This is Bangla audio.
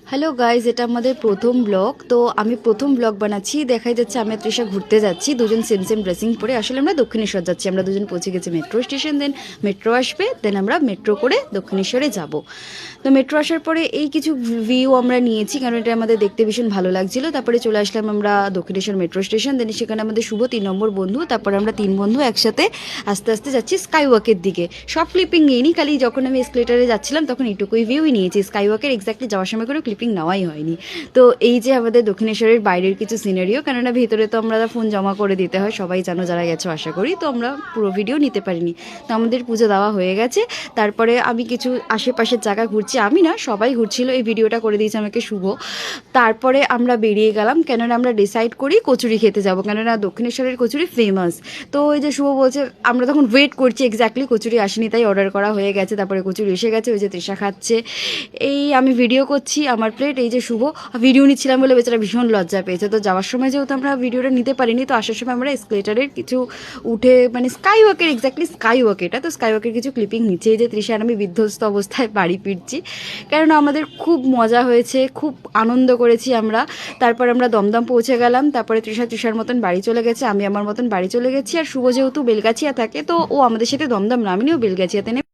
হ্যালো গাইজ, এটা আমাদের প্রথম ব্লগ। তো আমি প্রথম ব্লগ বানাচ্ছি। দেখাই যাচ্ছে আমি আর তৃষা ঘুরতে যাচ্ছি, দুজন সেম সেম ড্রেসিং পরে। আসলে আমরা দক্ষিণেশ্বর যাচ্ছি। আমরা দুজন পৌঁছে গেছি মেট্রো স্টেশন, দেন মেট্রো আসবে, দেন আমরা মেট্রো করে দক্ষিণেশ্বরে যাব। তো মেট্রো আসার পরে এই কিছু ভিউ আমরা নিয়েছি, কারণ এটা আমাদের দেখতে ভীষণ ভালো লাগছিল। তারপরে চলে আসলাম আমরা দক্ষিণেশ্বর মেট্রো স্টেশন, দেন সেখানে আমাদের শুভ 3 নম্বর বন্ধু। তারপরে আমরা 3 বন্ধু একসাথে আস্তে আস্তে যাচ্ছি স্কাই ওয়াকের দিকে। সব ক্লিপিং নিইনি, খালি যখন আমি এসকেলেটারে যাচ্ছিলাম তখন এইটুকুই ভিউই নিয়েছি। স্কাই ওয়াকের এক্স্যাক্টলি যাওয়ার সময় করে ক্লিপিং নেওয়াই হয়নি। তো এই যে আমাদের দক্ষিণেশ্বরের বাইরের কিছু সিনারিও, কেননা ভেতরে তো আমরা ফোন জমা করে দিতে হয়, সবাই জানো যারা গেছো আশা করি। তো আমরা পুরো ভিডিও নিতে পারিনি। তো আমাদের পুজো দেওয়া হয়ে গেছে। তারপরে আমি কিছু আশেপাশের জায়গা ঘুরছি, আমি না সবাই ঘুরছিল, এই ভিডিওটা করে দিয়েছে আমাকে শুভ। তারপরে আমরা বেরিয়ে গেলাম, কেননা আমরা ডিসাইড করি কচুরি খেতে যাব, কেননা দক্ষিণেশ্বরের কচুরি ফেমাস। তো ওই যে শুভ বলছে, আমরা তখন ওয়েট করছি, এক্স্যাক্টলি কচুরি আসেনি, তাই অর্ডার করা হয়ে গেছে। তারপরে কচুরি এসে গেছে, ওই যে তৃষা খাচ্ছে, এই আমি ভিডিও করছি আমার প্লেট, এই যে শুভ ভিডিও নিচ্ছিলাম বলে বেচারা ভীষণ লজ্জা পেয়েছে। তো যাওয়ার সময় যেহেতু আমরা ভিডিওটা নিতে পারিনি, তো আসার সময় আমরা এসকেলেটারের কিছু উঠে, মানে স্কাই ওয়াকের, এক্স্যাক্টলি স্কাই ওয়াক এটা, তো স্কাই ওয়াকের কিছু ক্লিপিং নিচে। এই যে তৃষা আর আমি বিধ্বস্ত অবস্থায় বাড়ি ফিরছি, কারণ আমাদের খুব মজা হয়েছে, খুব আনন্দ করেছি আমরা। তারপর আমরা দমদম পৌঁছে গেলাম। তারপরে তৃষার মতন বাড়ি চলে গেছে, আমি আমার মতন বাড়ি চলে গেছি। আর শুভ যেহেতু বেলগাছিয়া থাকে, তো ও আমাদের সাথে দমদম নামেনিও বেলগাছিয়াতে নেমে